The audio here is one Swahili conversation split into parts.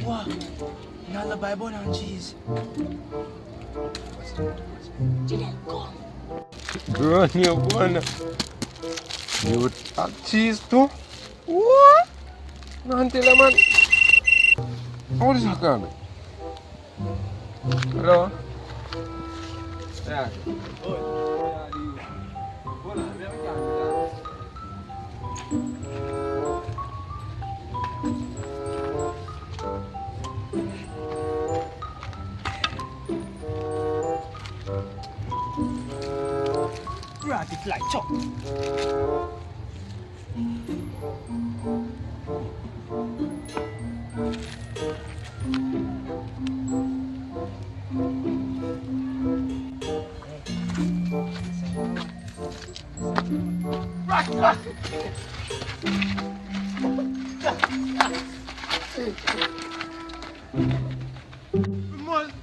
Wah, another Bible and cheese. Bro, niyo bwana. Niyo cheese tu. What? Nanti lah man. What is happening? Hello? Ya. Rabbit like chop.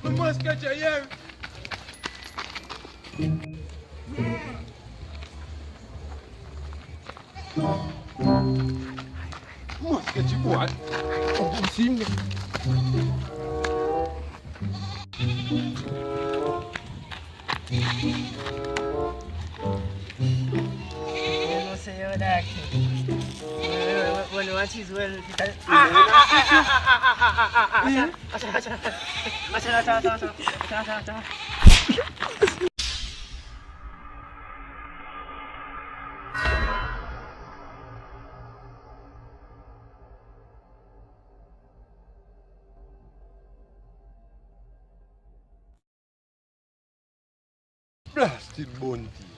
Vamos kacau ya. Mas kacau buat. Oh, pusing. No sé, ahora que. Bueno, así suele. Plastik bonti.